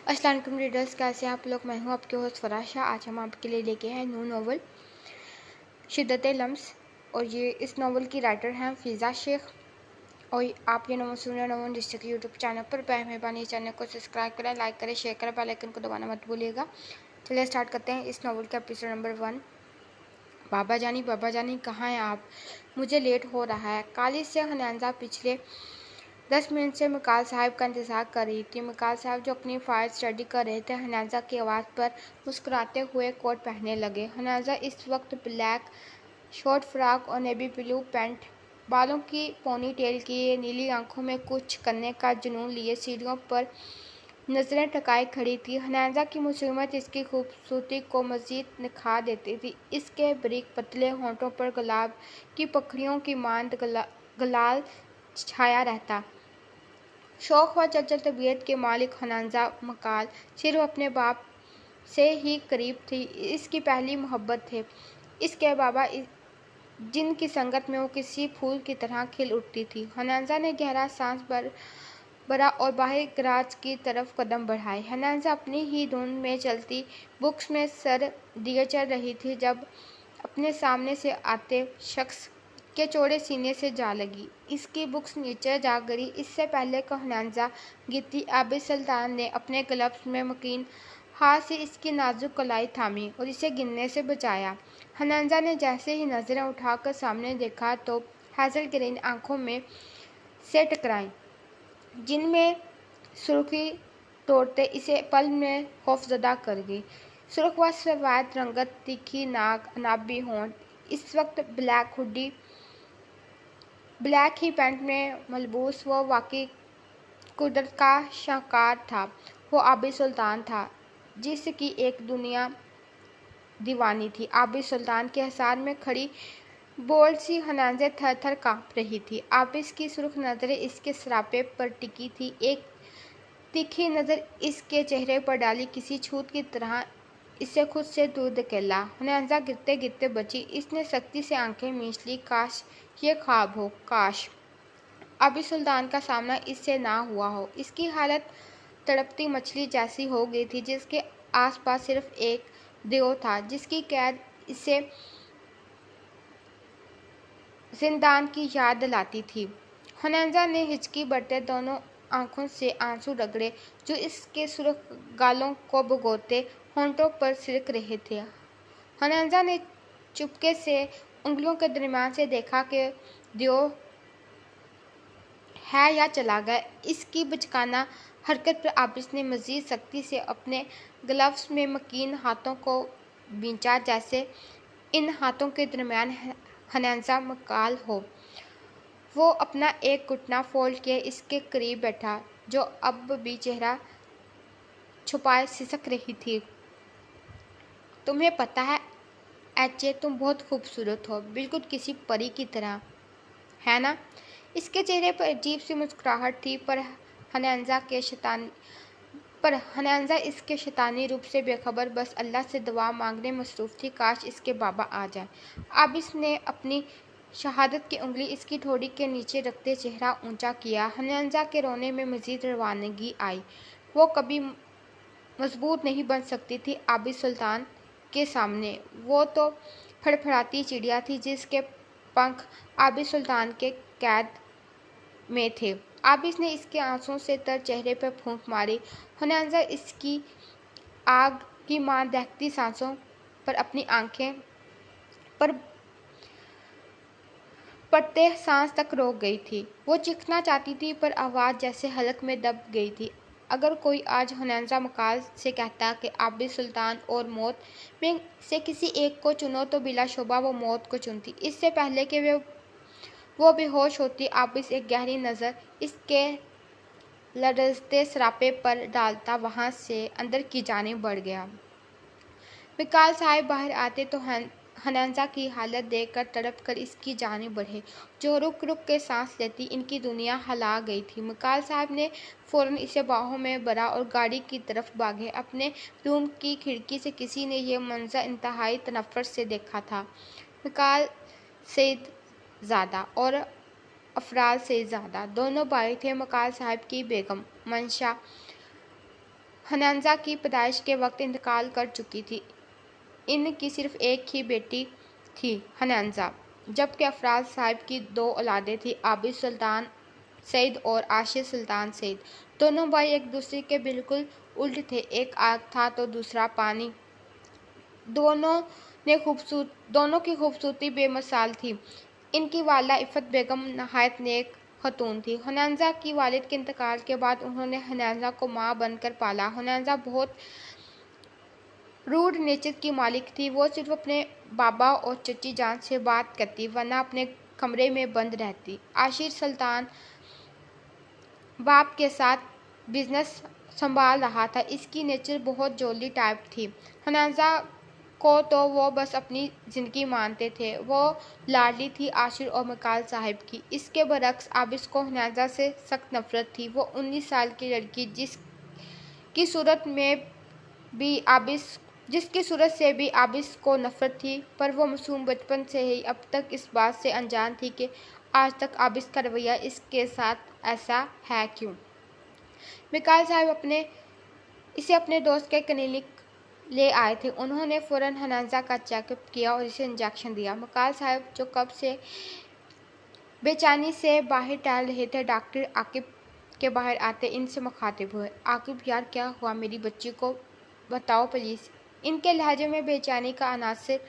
अस्सलाम वालेकुम रीडर्स, कैसे हैं आप लोग। मैं हूं आपके होस्ट फराशा। आज हम आपके लिए लेके हैं न्यू नॉवल शिद्दत लम्स और ये इस नॉवल की राइटर हैं फ़िज़ा शेख। और आप ये नॉवल सुन रहे हैं जिससे कि यूट्यूब चैनल पर मेहरबानी चैनल को सब्सक्राइब करें, लाइक करें, शेयर करें, बेल आइकन को दबाना मत भूलिएगा। चलिए स्टार्ट करते हैं इस नॉवल का एपिसोड नंबर 1। बाबा जानी कहाँ हैं आप? मुझे लेट हो रहा है। काली से हनांजा पिछले 10 मिनट से मिकाल साहब का इंतज़ार कर रही थी। मिकाल साहब जो अपनी फाइल स्टडी कर रहे थे, हनांजा की आवाज़ पर मुस्कुराते हुए कोट पहनने लगे। हनांजा इस वक्त ब्लैक शॉर्ट फ्रॉक और नेवी ब्लू पैंट, बालों की पोनी टेल किए, नीली आंखों में कुछ करने का जुनून लिए सीढ़ियों पर नजरें टकाए खड़ी थी। हनांजा की मुसीबत इसकी खूबसूरती को मज़ीद निखार देती थी। इसके बारीक पतले होंठों पर गुलाब की पखड़ियों की मांद गुलाल छाया रहता। शौक व चंचल तबीयत के मालिक हनांजा मकाल सिर्फ अपने बाप से ही करीब थी। इसकी पहली मोहब्बत थे इसके बाबा, जिनकी संगत में वो किसी फूल की तरह खिल उठती थी। हनांजा ने गहरा सांस भरा और बाहर गराज की तरफ कदम बढ़ाए। हनांजा अपनी ही धुन में चलती बुक्स में सर दिए चल रही थी जब अपने सामने से आते शख्स के चौड़े सीने से जा लगी। इसकी बुक्स नीचे जा गिरी। इससे पहले कि हनांजा गिरती, आबिद सुल्तान ने अपने ग्लव्स में मकीन हाथ से इसकी नाजुक कलाई थामी और इसे गिरने से बचाया। हनांजा ने जैसे ही नजरें उठाकर सामने देखा तो हैजल ग्रीन आंखों में से टकराई, जिनमें सुर्खी तोड़ते इसे पल में खौफजदा कर गई। सुर्ख व सफेद रंगत, तीखी नाक, अनाबी होंठ, इस वक्त ब्लैक हुडी, ब्लैक ही पैंट में मलबूस वो वाकई कुदरत का शाहकार था। वो आबिद सुल्तान था जिसकी एक दुनिया दीवानी थी। आबिद सुल्तान के हिसार में खड़ी बोल्ड सी हनांजे थर थर काँप रही थी। आबिद की सुर्ख नजरें इसके सरापे पर टिकी थी। एक तीखी नज़र इसके चेहरे पर डाली, किसी छूत की तरह इसे खुद से दूर धकेला। हनांजा गिरते गिरते बची। इसने सख्ती से आंखें मींच ली। काश ये ख्वाब हो, काश आबिद सुल्तान का सामना इससे ना हुआ हो। इसकी हालत तड़पती मछली जैसी हो गई थी जिसके आसपास सिर्फ एक देव था, जिसकी कैद इसे जिंदान की याद दिलाती थी। हनांजा ने हिचकी बढ़ते दोनों आंखों से आंसू रगड़े जो इसके सुर्ख गालों को भिगोते होंठों पर सिरक रहे थे। हनांजा ने चुपके से उंगलियों के दरमियान से देखा कि देव है या चला गया। इसकी बचकाना हरकत पर आबिद ने मजीद सख्ती से अपने ग्लव्स में मकीन हाथों को बींचा, जैसे इन हाथों के दरमियान हनांजा मकाल हो। वो अपना एक घुटना फोल्ड किए इसके करीब बैठा, जो अब भी चेहरा छुपाए सिसक रही थी। तुम्हें पता है एचे, तुम बहुत खूबसूरत हो, बिल्कुल किसी परी की तरह, है ना? इसके चेहरे पर अजीब सी मुस्कुराहट थी, पर हनांजा इसके शैतानी रूप से बेखबर बस अल्लाह से दुआ मांगने मसरूफ थी। काश इसके बाबा आ जाए। आबिद ने अपनी शहादत की उंगली इसकी ठोड़ी के नीचे रखते चेहरा ऊंचा किया। हनांजा के रोने में मजीद रवानगी आई। वो कभी मजबूत नहीं बन सकती थी आबिद सुल्तान के सामने। वो तो फड़फड़ाती चिड़िया थी जिसके पंख आबिद सुल्तान के कैद में थे। आबिद ने इसके आंसुओं से तर चेहरे पर फूंक मारी। हनांजा इसकी आग की मां दहकती सांसों पर अपनी आंखें पर पड़ते सांस तक रोक गई थी। वो चीखना चाहती थी पर आवाज़ जैसे हलक में दब गई थी। अगर कोई आज हनांजा मकाल से कहता कि आबिद सुल्तान और मौत में से किसी एक को चुनो तो बिलाशुबा वो मौत को चुनती। इससे पहले कि वो बेहोश होती, आबिद एक गहरी नज़र इसके लरजते सरापे पर डालता वहाँ से अंदर की जानिब बढ़ गया। मिकाल साहब बाहर आते तो हनांजा की हालत देखकर तड़प कर इसकी जानिब बढ़े, जो रुक रुक के सांस लेती। इनकी दुनिया हिला गई थी। मिकाल साहब ने फौरन इसे बाहों में भरा और गाड़ी की तरफ भागे। अपने रूम की खिड़की से किसी ने यह मंजर इंतहाई तनफ़्फ़ुर से देखा था। मिकाल सईदज़ादा और अफराल सईदज़ादा दोनों भाई थे। मिकाल साहब की बेगम मंशा हनांजा की पैदाइश के वक्त इंतकाल कर चुकी थी। इनकी सिर्फ एक ही बेटी थी, हनांजा, जबकि अफराज साहब की 2 औलादें थीं, आबिद सुल्तान सईद और आशिर सुल्तान सईद। दोनों भाई एक दूसरे के बिल्कुल उल्ट थे, एक आग था तो दूसरा पानी। दोनों की खूबसूरती बेमिसाल थी। इनकी वालिदा इफ़त बेगम नहायत नेक खतून थी। हनांजा की वालिद के इंतकाल के बाद उन्होंने हनांजा को माँ बनकर पाला। हनांजा बहुत रूड नेचर की मालिक थी। वो सिर्फ अपने बाबा और चची जान से बात करती, वरना अपने कमरे में बंद रहती। आशिर सुल्तान बाप के साथ बिजनेस संभाल रहा था। इसकी नेचर बहुत जोली टाइप थी। हनांजा को तो वो बस अपनी ज़िंदगी मानते थे। वो लाडली थी आशिर और मकाल साहब की। इसके बरक्स आबिस को हनांजा से सख्त नफरत थी। वो 19 साल की लड़की जिसकी सूरत से भी आबिस को नफरत थी, पर वो मासूम बचपन से ही अब तक इस बात से अनजान थी कि आज तक आबिस का रवैया इसके साथ ऐसा है क्यों। मकाल साहब इसे अपने दोस्त के क्लिनिक ले आए थे। उन्होंने फ़ौरन हनांजा का चेकअप किया और इसे इंजेक्शन दिया। मकाल साहब जो कब से बेचैनी से बाहर टहल रहे थे, डॉक्टर आकिब के बाहर आते इनसे मुखातिब हुए। आकिब, यार क्या हुआ, मेरी बच्ची को बताओ प्लीज़। इनके लहजे में बेचैनी का अनासर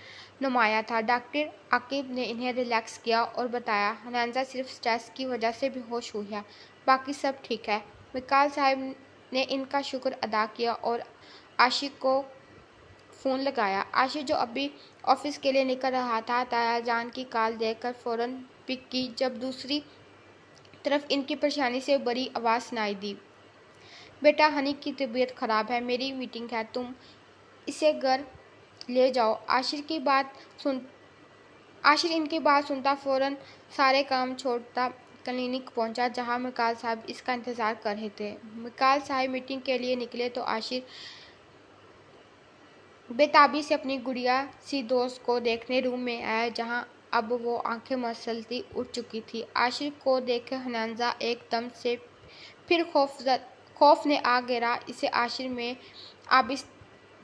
नुमाया था। डॉक्टर आकिब ने इन्हें रिलैक्स किया और बताया, हनांजा सिर्फ स्ट्रेस की वजह से बेहोश हुई है, बाकी सब ठीक है। मकाल साहब ने इनका शुक्र अदा किया और आशिक को फ़ोन लगाया। आशिक जो अभी ऑफिस के लिए निकल रहा था, ताया जान की कॉल देखकर फ़ौरन पिक की। जब दूसरी तरफ इनकी परेशानी से बड़ी आवाज़ सुनाई दी, बेटा हनी की तबीयत ख़राब है, मेरी मीटिंग है, तुम इसे घर ले जाओ। आशिर इनकी बात सुनता फ़ौरन सारे काम छोड़ता क्लिनिक पहुंचा, जहां मकाल साहब इसका इंतज़ार कर रहे थे। मकाल साहब मीटिंग के लिए निकले तो आशिर बेताबी से अपनी गुड़िया सी दोस्त को देखने रूम में आया, जहां अब वो आंखें मसलती उठ चुकी थी। आशिर को देखे हनांजा एकदम से फिर खौफ ने आ गिरा। इसे आशिर में आबिस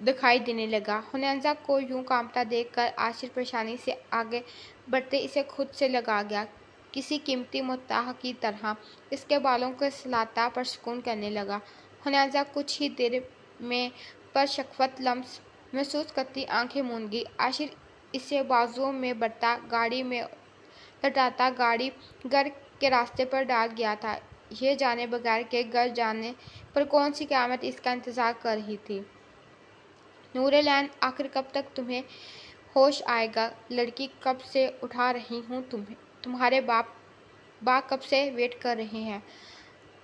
दिखाई देने लगा। हनांजा को यूं कांपता देखकर आशिर परेशानी से आगे बढ़ते इसे खुद से लगा गया, किसी कीमती मुताह की तरह इसके बालों को सहलाता परसुकून करने लगा। हनांजा कुछ ही देर में परशफ़क़त लम्स महसूस करती आंखें मूंद गई। आशिर इसे बाजुओं में बढ़ता गाड़ी में लटाता गाड़ी घर के रास्ते पर डाल गया था, ये जाने बगैर के घर जाने पर कौन सी क़यामत इसका इंतज़ार कर रही थी। नूरलैन, आखिर कब तक तुम्हें होश आएगा? लड़की, कब से उठा रही हूँ तुम्हारे बाप कब से वेट कर रहे हैं।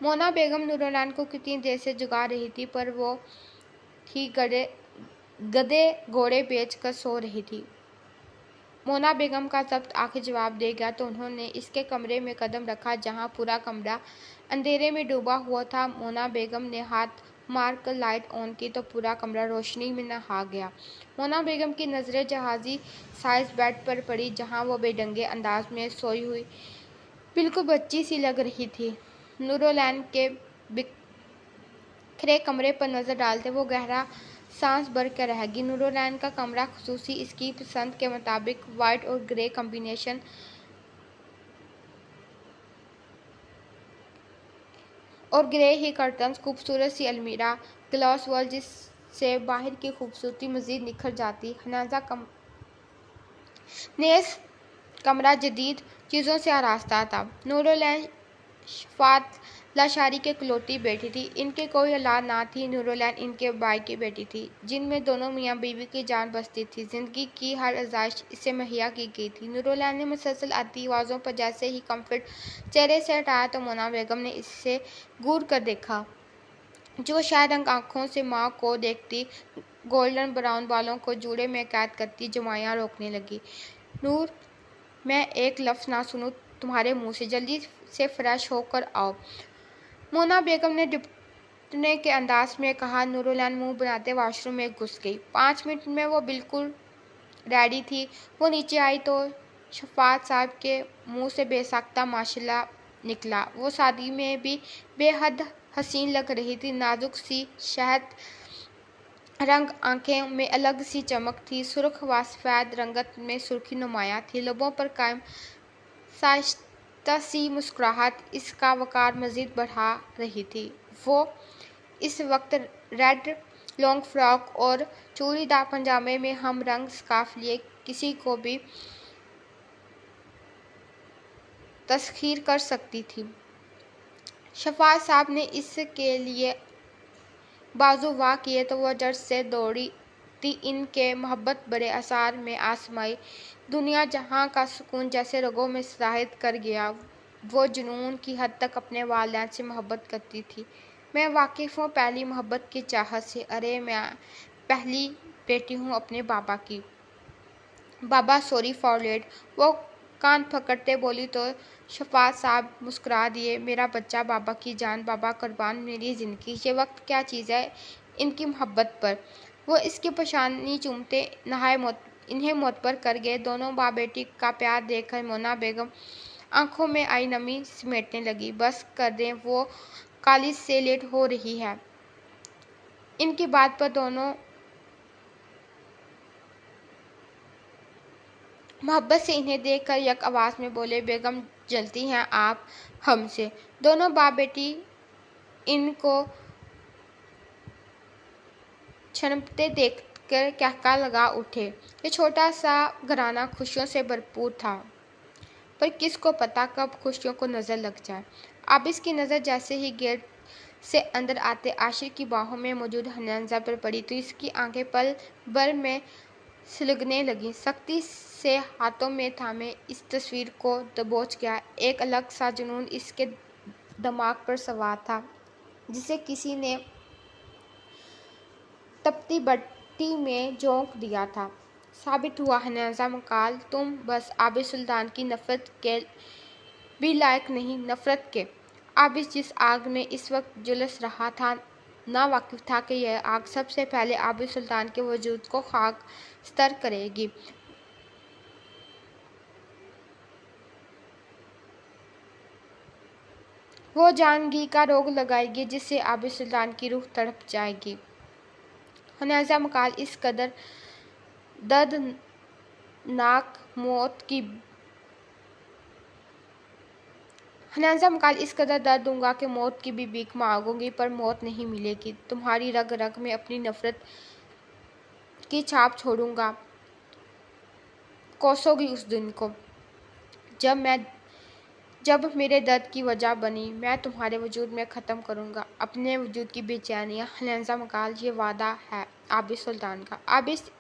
मोना बेगम नूरलैन को कितनी देर से जगा रही थी, पर वो ही गधे घोड़े बेचकर सो रही थी। मोना बेगम का ज़ब्त आखिर जवाब दे गया तो उन्होंने इसके कमरे में कदम रखा, जहां पूरा कमरा अंधेरे में डूबा हुआ था। मोना बेगम ने हाथ मारकर लाइट ऑन की तो पूरा कमरा रोशनी में नहा गया। मोना बेगम की नज़रें जहाज़ी साइज बेड पर पड़ी, जहां वो बेढंगे अंदाज में सोई हुई बिल्कुल बच्ची सी लग रही थी। नूरलैन के बिखरे कमरे पर नज़र डालते वो गहरा सांस भर कर रह गई। नूरलैन का कमरा, खुसूसी इसकी पसंद के मुताबिक वाइट और ग्रे कॉम्बिनेशन और ग्रे ही कर्टन्स, खूबसूरत सी अलमीरा, ग्लास वॉल जिससे बाहर की खूबसूरती मज़ीद निखर जाती। हनांजा नेस कमरा जदीद चीज़ों से आरास्ता था। नूरलैन शफ़ात लाशारी के इकलौती बेटी थी। इनके कोई औलाद ना थी। नूरलैन इनके भाई की बेटी थी, जिनमें दोनों मियाँ बीवी की जान बसती थी। ज़िंदगी की हर आज़ाइश इसे मुहैया की गई थी। नूरलैन ने मुसलसल आती आवाज़ों पर जैसे ही कम्फर्ट चेहरे से हटाया तो मोना बेगम ने इससे घूर कर देखा, जो शायद आंखों से माँ को देखती गोल्डन ब्राउन बालों को जूड़े में कैद करती जमाइयाँ रोकने लगी। नूर, मैं एक लफ्ज़ ना सुनूं तुम्हारे मुंह से, जल्दी से फ्रेश होकर आओ, मोना बेगम ने डिपटने के अंदाज में कहा। नूरलैन मुंह बनाते वॉशरूम में घुस गई। 5 मिनट में वो बिल्कुल रेडी थी। वो नीचे आई तो शफ़ात साहब के मुंह से बेसाख्ता माशाल्लाह निकला। वो शादी में भी बेहद हसीन लग रही थी। नाजुक सी शहद रंग, आंखें में अलग सी चमक थी। सुर्ख व सफेद रंगत में सुर्खी नुमाया थी। लबों पर कायम साइस्ता सी मुस्कुराहट इसका वकार मजीद बढ़ा रही थी। वो इस वक्त रेड लॉन्ग फ्रॉक और चूड़ीदार पंजाबे में हम रंग स्कार्फ लिए किसी को भी तस्खीर कर सकती थी। शफात साहब ने इसके लिए बाजू वाह किए तो वह जड़ से दौड़ी थी। इनके मोहब्बत बड़े आसार में आसमाई दुनिया जहाँ का सुकून जैसे रगों में समाहित कर गया। वो जुनून की हद तक अपने वालिदैन से मोहब्बत करती थी। मैं वाकिफ़ हूँ पहली मोहब्बत की चाहत से। अरे मैं पहली बेटी हूँ अपने बाबा की। बाबा सॉरी फॉर लेट। वो कान पकड़ते बोली तो शफात साहब मुस्कुरा दिए। मेरा बच्चा, बाबा की जान, बाबा कुर्बान मेरी ज़िंदगी। ये वक्त क्या चीज़ है इनकी मोहब्बत पर। वो इसकी पेशानी चूमते इन्हें मोतबर कर गए। दोनों बाप बेटी का प्यार देखकर मोना बेगम आंखों में आई नमी समेटने लगी। बस कर दें, वो कॉलेज से लेट हो रही है। इनकी बात पर दोनों मोहब्बत से इन्हें देखकर यक आवाज़ में बोले, बेगम जलती हैं आप हमसे। दोनों बाप बेटी इनको छनपते देखकर कहका लगा उठे। ये छोटा सा घराना खुशियों से भरपूर था, पर किसको पता कब खुशियों को नज़र लग जाए। आबिस की नज़र जैसे ही गेट से अंदर आते आशिर की बाहों में मौजूद हनाजा पर पड़ी तो इसकी आंखें पल भर में सुलगने लगी। सख्ती से हाथों में थामे इस तस्वीर को दबोच गया। एक अलग सा जुनून इसके दिमाग पर सवार था, जिसे किसी ने तपती भट्टी में झोंक दिया था। साबित हुआ हनाजा मकाल, तुम बस आबिस सुल्तान की नफरत के भी लायक नहीं। नफरत के? आबिस जिस आग में इस वक्त झुलस रहा था, ना वाकिफ था कि यह आग सबसे पहले आबिस सुल्तान के वजूद को खाक स्तर करेगी। वो जानगी का रोग लगाएगी जिससे आबिस सुल्तान की रूह तड़प जाएगी। हनाजा मकाल इस कदर दर्दनाक मौत की हनाजा मकाल इस कदर दर्द दूंगा कि मौत की भी भीख मांगूंगी, पर मौत नहीं मिलेगी। तुम्हारी रग रग में अपनी नफरत की छाप छोड़ूंगा। कोसोगी उस दिन को जब मेरे दर्द की वजह बनी। मैं तुम्हारे वजूद में ख़त्म करूंगा अपने वजूद की बेचैनियाँ। हनाजा मकाल, ये वादा है आबिस सुल्तान का। आबिस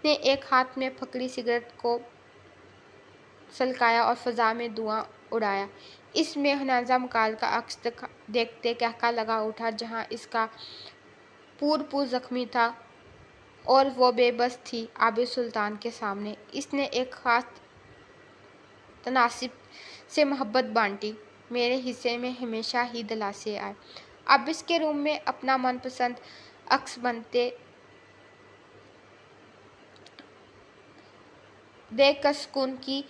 ने एक हाथ में पकड़ी सिगरेट को सलकाया और फ़ज़ा में धुआं उड़ाया। इसमें हनाजा मकाल का अक्स देखते कहका लगा उठा, जहाँ इसका पूर जख्मी था और वो बेबस थी आबिस सुल्तान के सामने। इसने एक खास तनासिब से मोहब्बत बांटी। मेरे हिस्से में हमेशा ही दिलासे आए। आबिस के रूम में अपना मनपसंद अक्स बनते देख कर सुकून की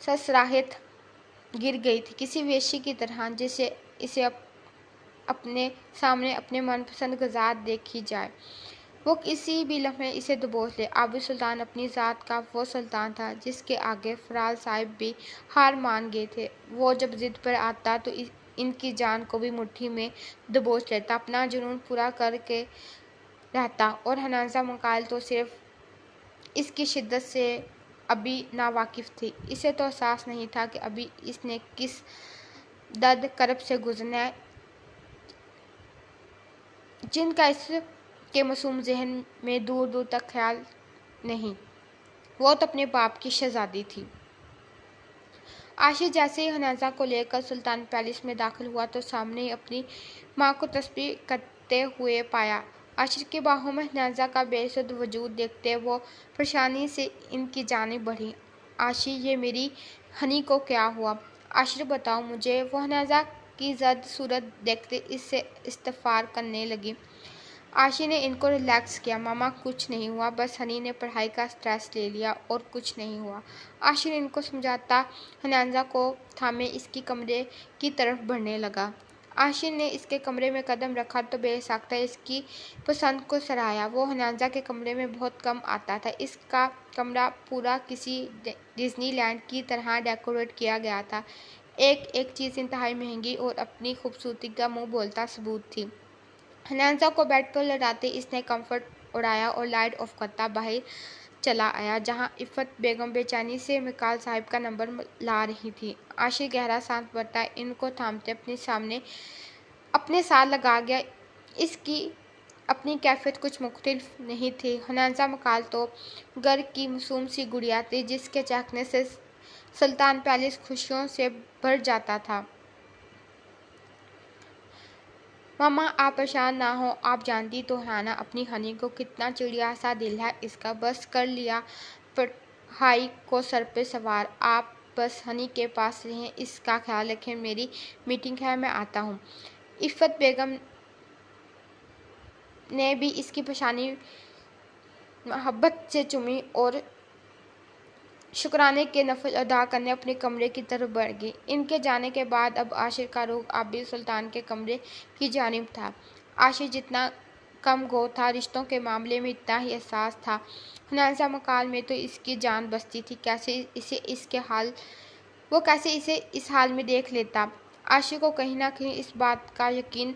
ससराहट गिर गई थी, किसी वेश्या की तरह जिसे इसे अपने सामने अपने मनपसंद गज़ात देखी जाए। वो किसी भी लम्हे इसे दबोच ले। आबिस सुल्तान अपनी ज़ात का वो सुल्तान था जिसके आगे फराल साहिब भी हार मान गए थे। वो जब जिद पर आता तो इनकी जान को भी मुट्ठी में दबोच लेता, अपना जुनून पूरा करके रहता। और हनाजा मकाल तो सिर्फ इसकी शिद्दत से अभी नावाकिफ थी। इसे तो एहसास नहीं था कि अभी इसने किस दर्द करब से गुजरना है, जिनका इसके मासूम जहन में दूर दूर तक ख्याल नहीं। वो तो अपने बाप की शहजादी थी। आशिर जैसे ही हनाजा को लेकर सुल्तान पैलेस में दाखिल हुआ तो सामने ही अपनी माँ को तस्बीह करते हुए पाया। आशिर की बाहों में हनाजा का बेसुध वजूद देखते वो परेशानी से इनकी जानिब बढ़ी। आशिर, ये मेरी हनी को क्या हुआ? आशिर, बताओ मुझे। वो हनाजा की जर्द सूरत देखते इससे इस्तफार करने लगी। आशिर ने इनको रिलैक्स किया। मामा, कुछ नहीं हुआ, बस हनी ने पढ़ाई का स्ट्रेस ले लिया और कुछ नहीं हुआ। आशिर इनको समझाता हनाजा को थामे इसकी कमरे की तरफ बढ़ने लगा। आशिर ने इसके कमरे में कदम रखा तो बेसाख्ता इसकी पसंद को सराहा। वो हनाजा के कमरे में बहुत कम आता था। इसका कमरा पूरा किसी डिज्नीलैंड की तरह डेकोरेट किया गया था। एक एक चीज़ इंतहाई महंगी और अपनी खूबसूरती का मुंह बोलता सबूत थी। हनाजा को बेड पर लड़ाते इसने कम्फर्ट उड़ाया और लाइट ऑफ करता बाहर चला आया, जहां इफ़त बेगम बेचैनी से मिकाल साहिब का नंबर ला रही थी। आशिर गहरा सांस भरता इनको थामते अपने साथ लगा गया। इसकी अपनी कैफियत कुछ मुख्तलिफ नहीं थी। हनाजा मकाल तो घर की मासूम सी गुड़िया थी जिसके चहकने से सुल्तान पैलेस खुशियों से भर जाता था। मामा आप परेशान ना हो, आप जानती तो है ना अपनी हनी को कितना चिड़िया सा दिल है इसका। बस कर लिया पढ़ाई को सर पे सवार, आप बस हनी के पास रहें, इसका ख्याल रखें। मेरी मीटिंग है, मैं आता हूँ। इफ़त बेगम ने भी इसकी पेशानी मोहब्बत से चूमी और शुक्राने के नफल अदा करने अपने कमरे की तरफ बढ़ गई। इनके जाने के बाद अब आशिर का रुख आबिद सुल्तान के कमरे की जानिब था। आशिर जितना कम गो था, रिश्तों के मामले में इतना ही एहसास था। हनाजा मकाल में तो इसकी जान बसती थी। कैसे इसे इस हाल में देख लेता। आशिर को कहीं ना कहीं इस बात का यकीन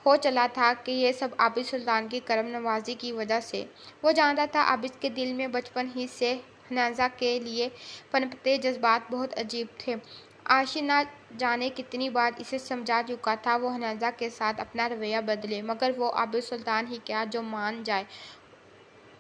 हो चला था कि यह सब आबिद सुल्तान की करम नवाजी की वजह से। वो जानता था आबिद के दिल में बचपन ही से हनाजा के लिए पनपते जज्बात बहुत अजीब थे। आशिर ना जाने कितनी बार इसे समझा चुका था वो हनाजा के साथ अपना रवैया बदले, मगर वो आबिद सुल्तान ही क्या जो मान जाए।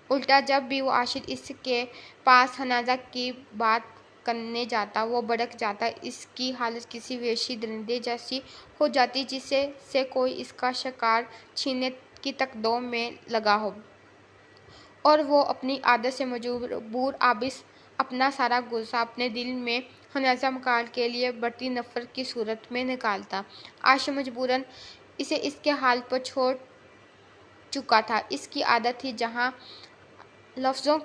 उल्टा जब भी वो आशिर इसके पास हनाजा की बात करने जाता वो भड़क जाता। इसकी हालत किसी वहशी दरिंदे जैसी हो जाती जिसे से कोई इसका शिकार छीनने की तकदो में लगा हो, और वो अपनी आदत से मजबूर आबिद अपना सारा गुस्सा अपने दिल में हनाजा मकाल के लिए बढ़ती नफरत की सूरत में निकालता। आशिर मजबूरन इसे इसके हाल पर छोड़ चुका था। इसकी आदत थी जहाँ लफ्ज़ों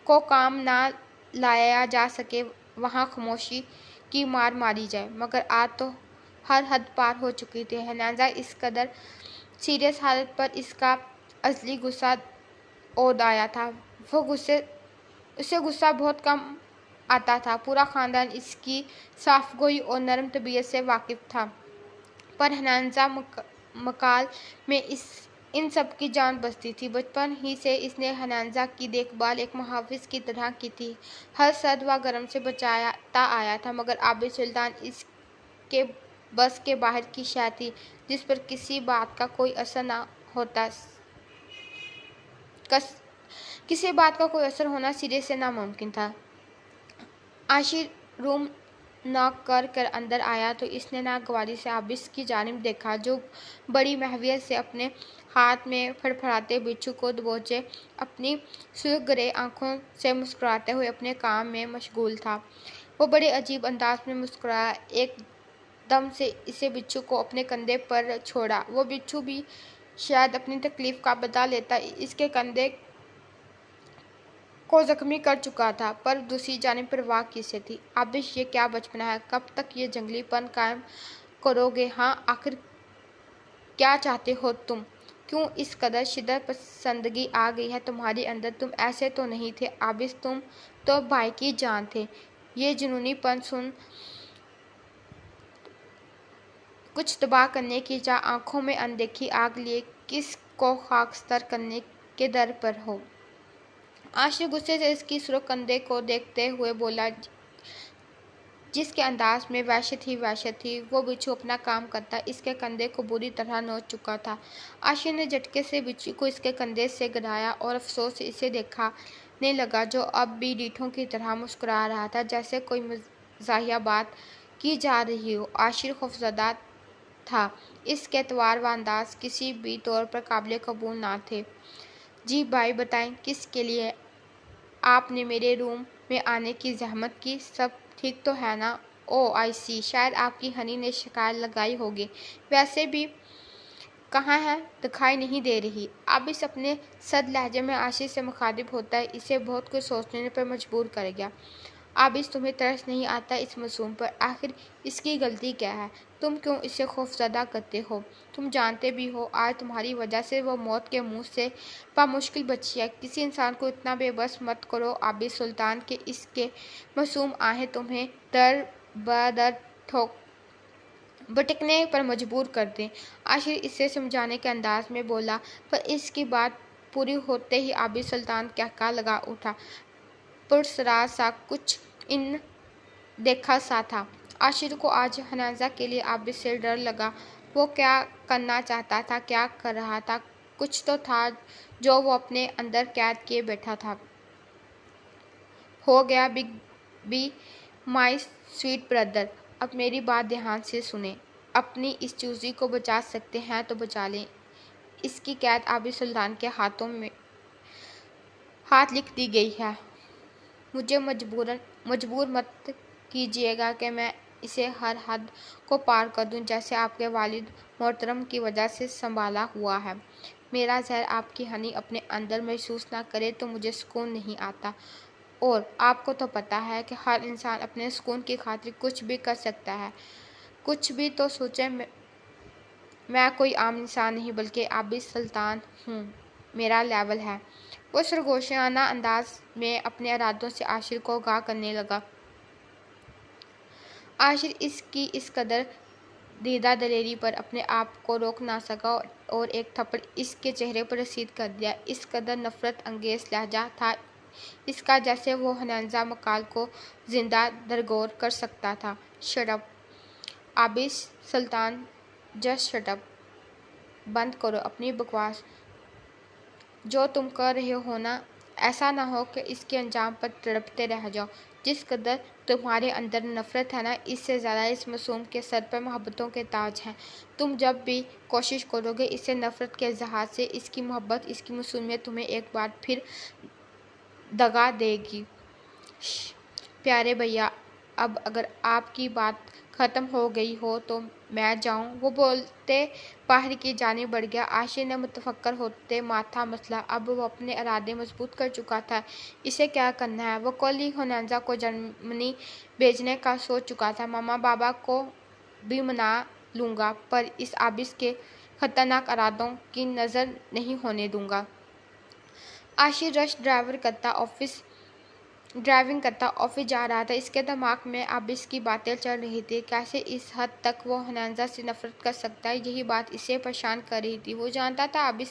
को काम ना लाया जा सके वहाँ खामोशी की मार मारी जाए, मगर आज तो हर हद पार हो चुकी थी। हनाजा इस कदर सीरियस हालत पर इसका असली गुस्सा ओद आया था। उसे गुस्सा बहुत कम आता था। पूरा ख़ानदान इसकी साफगोई और नरम तबीयत से वाकिफ था, पर हनाजा मकाल में इन सब की जान बसती थी। बचपन ही से इसने हनाजा की देखभाल एक मुहाफिज की तरह की थी। हर सर्द व गर्म से बचाता आया था, मगर आबिद सुल्तान इसके बस के बाहर की शय थी जिस पर किसी बात का कोई असर होना सिरे से नामुमकिन था। आशिर रूम नॉक कर अंदर आया तो इसने नागवारी से आबिद की जानिब देखा, जो बड़ी महवियत से अपने हाथ में फड़फड़ाते बिच्छू को दबोचे अपनी सुर्ख ग्रे आंखों से मुस्कुराते हुए अपने काम में मशगूल था। वो बड़े अजीब अंदाज में मुस्कुराया, एक दम से इसे बिच्छू को अपने कंधे पर छोड़ा। वो बिच्छू भी शायद अपनी तकलीफ का बदला लेता इसके कंधे को जख्मी कर चुका था, पर दूसरी जानिब परवाह किसे थी। आबिद ये क्या बचपना है, कब तक ये जंगलीपन कायम करोगे? हाँ, आखिर क्या चाहते हो तुम? क्यों इस कदर शिद्दत पसंदगी आ गई है तुम्हारे अंदर? तुम ऐसे तो नहीं थे आबिद, तुम तो भाई की जान थे। ये जुनूनीपन सुन कुछ तबाह करने की जा आंखों में अनदेखी आग लिए किस को खाकस्तर करने के दर पर हो। आशिर गुस्से से इसकी सुर्ख कंधे को देखते हुए बोला, जिसके अंदाज में वहशत थी। वो बिच्छू अपना काम करता इसके कंधे को बुरी तरह नोच चुका था। आशिर ने झटके से बिच्छू को इसके कंधे से गिराया और अफसोस से इसे देखने लगा, जो अब भी रीठों की तरह मुस्कुरा रहा था, जैसे कोई मज़ाहिया बात की जा रही हो। आशिर खौफज़दा था। इसके एतवार व अंदाज किसी भी तौर पर काबिल कबूल ना थे। जी भाई बताएं, किसके लिए आपने मेरे रूम में आने की जहमत की? सब ठीक तो है ना? ओ आई सी, शायद आपकी हनी ने शिकायत लगाई होगी। वैसे भी कहाँ है, दिखाई नहीं दे रही। अब इस अपने सद लहजे में आशिर से मुखातिब होता है इसे बहुत कुछ सोचने पर मजबूर कर गया। आबिस, तुम्हें तरस नहीं आता इस मासूम पर? आखिर इसकी गलती क्या है? तुम क्यों इसे खौफजदा करते हो? तुम जानते भी हो आज तुम्हारी वजह से वो मौत के मुंह से बामुश्किल बची है। किसी इंसान को इतना बेबस मत करो आबिस सुल्तान के इसके मासूम आहें तुम्हें दर बदर ठोक भटकने पर मजबूर कर दें। आशिर इसे समझाने के अंदाज में बोला, पर इसकी बात पूरी होते ही आबिद सुल्तान कहका लगा उठा। पुरसरार सा कुछ इन देखा सा था। आशिर को आज हनाजा के लिए आबिद से डर लगा। वो क्या करना चाहता था, क्या कर रहा था? कुछ तो था जो वो अपने अंदर कैद किए बैठा था। हो गया big be my sweet brother. अब मेरी बात ध्यान से सुने। अपनी इस चूजी को बचा सकते हैं तो बचा लें। इसकी कैद आबिद सुल्तान के हाथों में हाथ लिख दी गई है। मुझे मजबूर मत कीजिएगा कि मैं इसे हर हद को पार कर दूं, जैसे आपके वालिद मोहतरम की वजह से संभाला हुआ है। मेरा जहर आपकी हनी अपने अंदर महसूस ना करे तो मुझे सुकून नहीं आता। और आपको तो पता है कि हर इंसान अपने सुकून की खातिर कुछ भी कर सकता है। कुछ भी तो सोचे। मैं कोई आम इंसान नहीं बल्कि आबिद सुल्तान हूँ। मेरा लेवल है। वो सरगोशियाना अंदाज में अपने इरादों से आशिर को आगाह करने लगा। आशिर इसकी इस कदर दीदा दलेरी पर अपने आप को रोक ना सका और एक थप्पड़ इसके चेहरे पर रसीद कर दिया। इस कदर नफरत अंगेज लहजा था इसका, जैसे वो हनाजा मकाल को जिंदा दरगोर कर सकता था। शट अप आबिद सुल्तान, जस्ट शट अप। बंद करो अपनी बकवास। जो तुम कर रहे हो ना, ऐसा ना हो कि इसके अंजाम पर तड़पते रह जाओ। जिस कदर तुम्हारे अंदर नफरत है ना, इससे ज़्यादा इस मासूम के सर पर मोहब्बतों के ताज हैं। तुम जब भी कोशिश करोगे इससे नफरत के इजहार से, इसकी मोहब्बत, इसकी मासूमियत तुम्हें एक बार फिर दगा देगी। प्यारे भैया, अब अगर आपकी बात ख़त्म हो गई हो तो मैं जाऊं? वो बोलते बाहर की जानिब बढ़ गया। आशिर ने मुतफक्कर होते माथा मसला। अब वो अपने इरादे मजबूत कर चुका था। इसे क्या करना है? वो कल ही हनाजा को जर्मनी भेजने का सोच चुका था। मामा बाबा को भी मना लूँगा, पर इस आबिस के खतरनाक इरादों की नज़र नहीं होने दूँगा। आशिर रश ड्राइविंग करता ऑफिस जा रहा था। इसके दिमाग में आबिस की बातें चल रही थी। कैसे इस हद तक वो हनाजा से नफरत कर सकता है, यही बात इसे परेशान कर रही थी। वो जानता था आबिस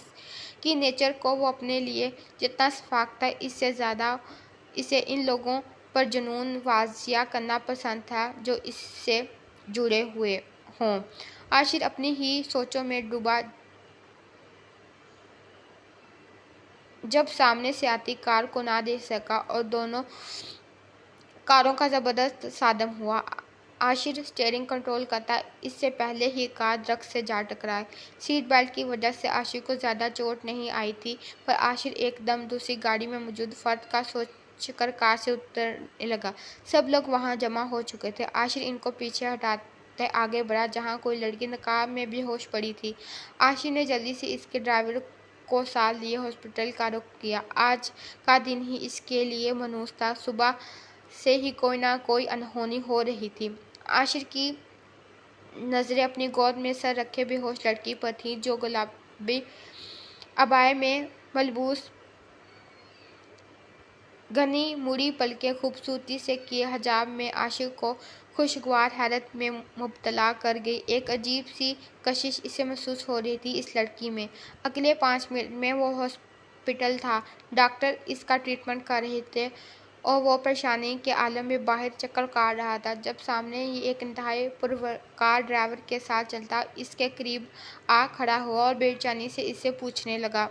की नेचर को। वो अपने लिए जितना शफाक था, इससे ज़्यादा इसे इन लोगों पर जुनून वाजिया करना पसंद था जो इससे जुड़े हुए हों। आशिर अपनी ही सोचों में डूबा जब सामने से आती कार को ना देख सका और दोनों कारों का ज़बरदस्त सादम हुआ। आशिर स्टीयरिंग कंट्रोल करता इससे पहले ही कार दरख्त से जा टकराए। सीट बेल्ट की वजह से आशिर को ज़्यादा चोट नहीं आई थी, पर आशिर एकदम दूसरी गाड़ी में मौजूद फर्द का सोचकर कार से उतरने लगा। सब लोग वहां जमा हो चुके थे। आशिर इनको पीछे हटाते आगे बढ़ा, जहां कोई लड़की नकाब में बेहोश पड़ी थी। आशिर ने जल्दी से इसके ड्राइवर को साथ लिए हॉस्पिटल का रुख किया। आज का दिन ही इसके लिए मनहूस था। सुबह से ही कोई ना कोई अनहोनी हो रही थी। आशिर की नज़रें अपनी गोद में सर रखे बेहोश लड़की पर थी, जो गुलाबी अबाए में मलबूस, घनी मुड़ी पलके खूबसूरती से किए हिजाब में आशिर को खुशगवार हैरत में मुब्तला कर गई। एक अजीब सी कशिश इसे महसूस हो रही थी इस लड़की में। अगले 5 मिनट में वो हॉस्पिटल था। डॉक्टर इसका ट्रीटमेंट कर रहे थे और वो परेशानी के आलम में बाहर चक्कर काट रहा था, जब सामने ही एक इंतहाई पुरवकार ड्राइवर के साथ चलता इसके करीब आ खड़ा हुआ और बेचैनी से इससे पूछने लगा,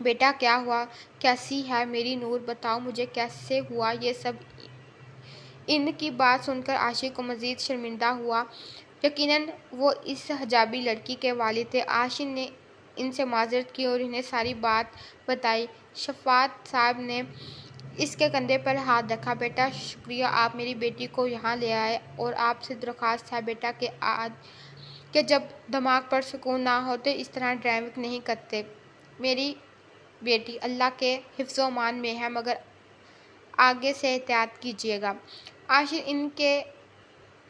बेटा क्या हुआ? कैसी है मेरी नूर? बताओ मुझे कैसे हुआ ये सब? इनकी बात सुनकर आशिक को मज़ीद शर्मिंदा हुआ। यकीनन वो इस हिजाबी लड़की के वालिद थे। आशिक ने इनसे माजरत की और इन्हें सारी बात बताई। शफात साहब ने इसके कंधे पर हाथ रखा। बेटा शुक्रिया, आप मेरी बेटी को यहाँ ले आए, और आपसे दरख्वास्त है बेटा कि जब दिमाग पर सुकून ना हो तो इस तरह ड्राइविंग नहीं करते। मेरी बेटी अल्लाह के हिफ्ज़-ओ-मान में है, मगर आगे से एहतियात कीजिएगा। आशिर इनके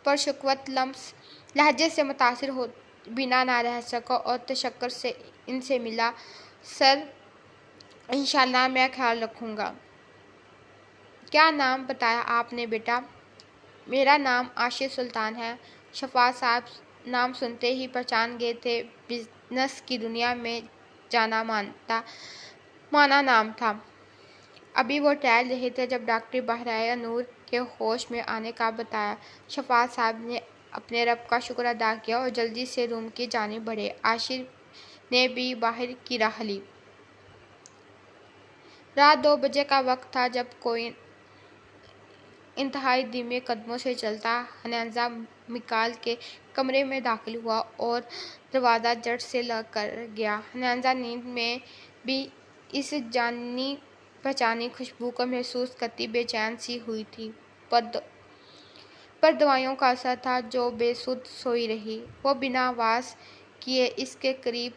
परशुकवत लम्स लहजे से मुतासिर हो बिना ना रह सका और तशक्कर से इनसे मिला। सर, इंशाल्लाह मैं ख्याल रखूँगा। क्या नाम बताया आपने बेटा? मेरा नाम आशिर सुल्तान है। शफात साहब नाम सुनते ही पहचान गए थे। बिजनेस की दुनिया में जाना माना नाम था। अभी वो टहल रहे थे जब डॉक्टर बहराया नूर के होश में आने का बताया। शफात साहब ने अपने रब का शुक्र अदा किया और जल्दी से रूम की जानिब बढ़े। आशिर ने भी बाहर की राह ली। रात 2 बजे का वक्त था जब कोई इंतहाई धीमे कदमों से चलता हनाजा मिकाल के कमरे में दाखिल हुआ और दरवाज़ा जट से लग कर गया। हनाजा नींद में भी इस जानी पहचानी खुशबू को महसूस करती बेचैन सी हुई थी। पर दवाइयों का असर था जो बेसुध सोई रही। वो बिना आवाज़ किए इसके करीब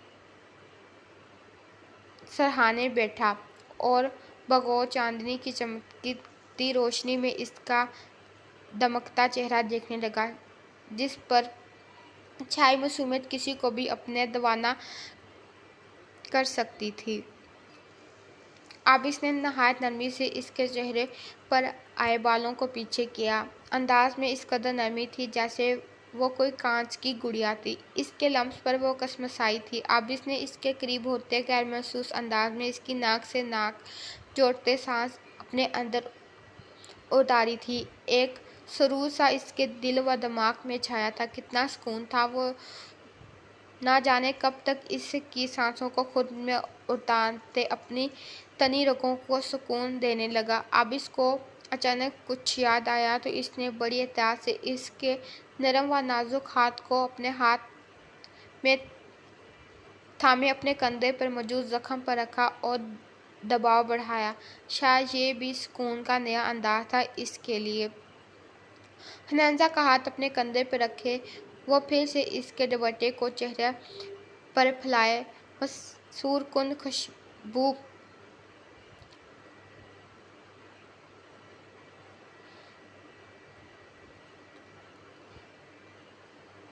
सरहाने बैठा और बगौर चांदनी की चमकती रोशनी में इसका दमकता चेहरा देखने लगा, जिस पर छाई मासूमियत किसी को भी अपने दीवाना कर सकती थी। अब इसने नहायत नरमी से इसके चेहरे पर आए बालों को पीछे किया। अंदाज में इस कदर नरमी थी जैसे वो कोई कांच की गुड़िया थी। इसके लम्स पर वो कसमसाई थी। अब इसने इसके करीब होते गैर महसूस अंदाज में इसकी नाक से नाक जोड़ते सांस अपने अंदर उतारी थी। एक सुरूर सा इसके दिल व दिमाग में छाया था। कितना सुकून था। वो ना जाने कब तक इसकी सांसों को खुद में उतारते अपनी तनी रगों को सुकून देने लगा। अब इसको अचानक कुछ याद आया तो इसने बड़ी एहतियात से इसके नरम व नाजुक हाथ को अपने हाथ में थामे अपने कंधे पर मौजूद जख्म पर रखा और दबाव बढ़ाया। शायद ये भी सुकून का नया अंदाज था इसके लिए। हनाजा का हाथ अपने कंधे पर रखे वो फिर से इसके दुपट्टे को चेहरे पर फैलाए। मसूर कुन खुशबू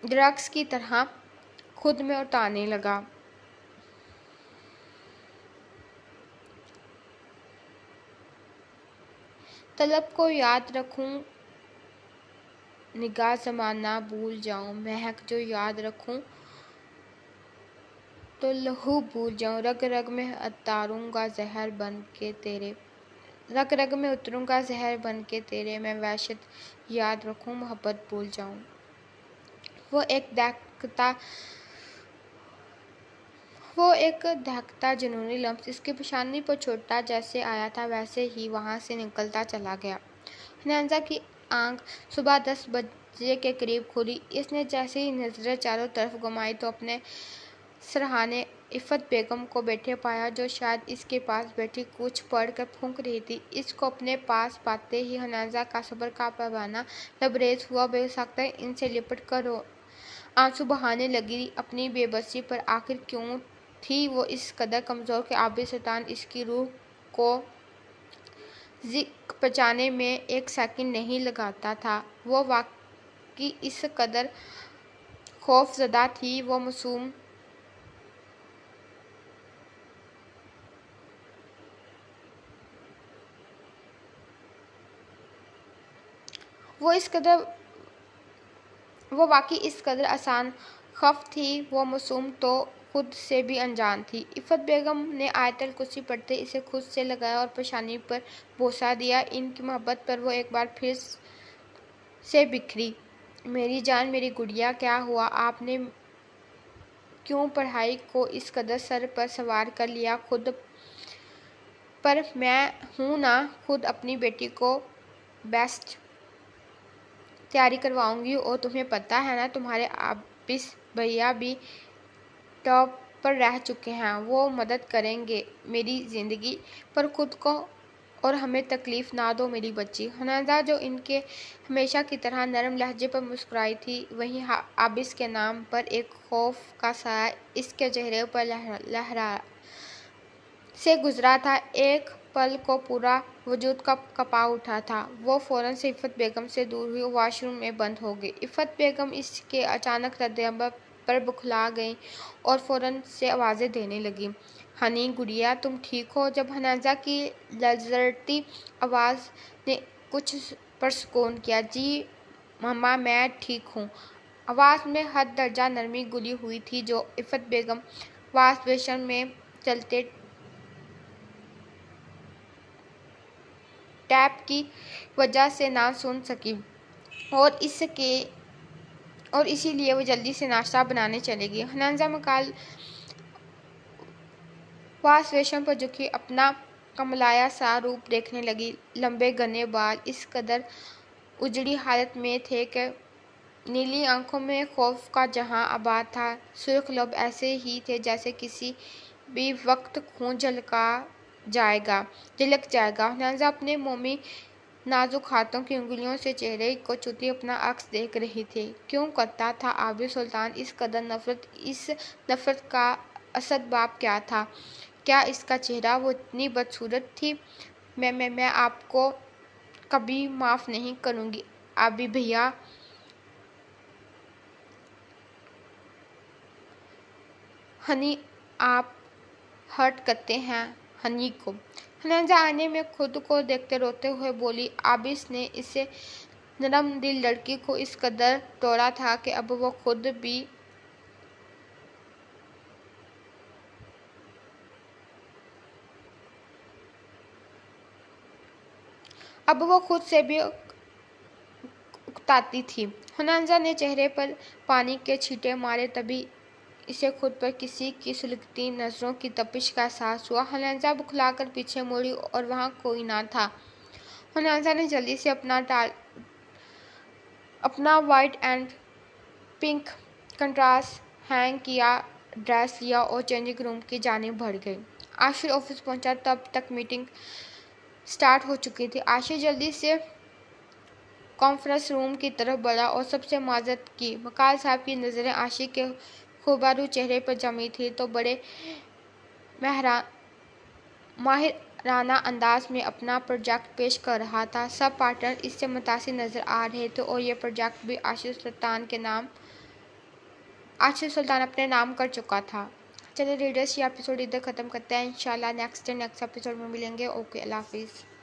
ड्रग्स की तरह खुद में उतारने लगा। तलब को याद रखूं, निगाह ज़माना भूल जाऊं, महक जो याद रखूं तो लहू भूल जाऊं, रग रग में उतारूंगा जहर बन के तेरे, रग रग में उतरूंगा जहर बन के तेरे, मैं वहशत याद रखूं मोहब्बत भूल जाऊं। वो एक दहकता जुनूनी लम्स इसकी पेशानी पर छोटा जैसे आया था वैसे ही वहाँ से निकलता चला गया। हनाजा की आंख सुबह 10 बजे के करीब खुली। इसने जैसे ही नजरें चारों तरफ घुमाई तो अपने सरहाने इफ़त बेगम को बैठे पाया, जो शायद इसके पास बैठी कुछ पढ़ कर फूंक रही थी। इसको अपने पास पाते ही हनाजा का सब्र का पैमाना लबरेज हुआ। बेसाख्ता इनसे लिपट कर आंसू बहाने लगी अपनी बेबसी पर। आखिर क्यों थी वो इस कदर कमज़ोर कि आबिद सुल्तान इसकी रूह को ज़िक पहुँचाने में एक सेकंड नहीं लगाता था। वो वाकई इस कदर खौफज़दा थी। वो मासूम वो वाकई इस कदर आसान खफ थी। वो मासूम तो खुद से भी अनजान थी। इफ़त बेगम ने आयतल कुर्सी पढ़ते इसे खुद से लगाया और पेशानी पर बोसा दिया। इनकी मोहब्बत पर वो एक बार फिर से बिखरी। मेरी जान, मेरी गुड़िया, क्या हुआ? आपने क्यों पढ़ाई को इस कदर सर पर सवार कर लिया? खुद पर मैं हूं ना, खुद अपनी बेटी को बेस्ट तैयारी करवाऊंगी। और तुम्हें पता है ना, तुम्हारे आबिस भैया भी टॉप पर रह चुके हैं। वो मदद करेंगे मेरी ज़िंदगी पर। खुद को और हमें तकलीफ़ ना दो मेरी बच्ची। हनाजा जो इनके हमेशा की तरह नरम लहजे पर मुस्कुराई थी, वहीं आबिस के नाम पर एक खौफ का साया इसके चेहरे पर लहरा से गुजरा था। एक पल को पूरा वजूद कपा उठा था। वो फ़ौरन से इफ़त बेगम से दूर हुई और वॉशरूम में बंद हो गई। इफ़त बेगम इसके अचानक रद्द-ए-अमल पर बौखला गईं और फ़ौरन से आवाज़ें देने लगीं। हनी गुड़िया, तुम ठीक हो? जब हनाजा की लर्ज़ती आवाज़ ने कुछ पुरसुकून किया। जी मम्मा, मैं ठीक हूँ। आवाज़ में हद दर्जा नरमी घुली हुई थी जो इफ़त बेगम वॉश बेसिन में चलते टैप की वजह से ना सुन सकी और इसीलिए वो जल्दी से नाश्ता बनाने चली गई। हनाजा मकाल वॉश बेसिन पर झुकी अपना कमलाया सा रूप देखने लगी। लंबे घने बाल इस कदर उजड़ी हालत में थे कि नीली आंखों में खौफ का जहां आबाद था। सुर्ख लब ऐसे ही थे जैसे किसी भी वक्त खून झलक जाएगा। हनाजा अपने मोमी नाजुक हाथों की उंगलियों से चेहरे को छूती अपना अक्स देख रही थी। क्यों करता था आबिद सुल्तान इस कदर नफरत? इस नफरत का असबाब क्या था? क्या इसका चेहरा? वो इतनी बदसूरत थी। मैं आपको कभी माफ़ नहीं करूँगी आबिद भैया। हनी, आप हर्ट करते हैं हनी को। हनाजा आने में खुद को देखते रोते हुए बोली। आबिद ने इसे नरम दिल लड़की को इस कदर तोड़ा था कि अब वो खुद से भी उकताती थी। हनाजा ने चेहरे पर पानी के छींटे मारे, तभी इसे खुद पर किसी की सुलगती नजरों की तपिश का एहसास हुआ। हनाजा बुखलाकर पीछे मुड़ी और वहां कोई ना था। हनाजा ने जल्दी से अपना white and pink contrast hang किया ड्रेस लिया और चेंजिंग रूम की जानिब बढ़ गई। आशिर ऑफिस पहुंचा तब तक मीटिंग स्टार्ट हो चुकी थी। आशिर जल्दी से कॉन्फ्रेंस रूम की तरफ बढ़ा और सबसे माजरत की। मकाल साहब की नज़रें आशिर के खुबारू चेहरे पर जमी थी तो बड़े माहिराना अंदाज में अपना प्रोजेक्ट पेश कर रहा था। सब पार्टनर इससे मुतासिर नजर आ रहे थे और यह प्रोजेक्ट भी आशिर सुल्तान अपने नाम कर चुका था। चलिए रीडर्स, ये एपिसोड इधर ख़त्म करते हैं। इंशाल्लाह नेक्स्ट एपिसोड में मिलेंगे। ओके, अल्लाह हाफिज़।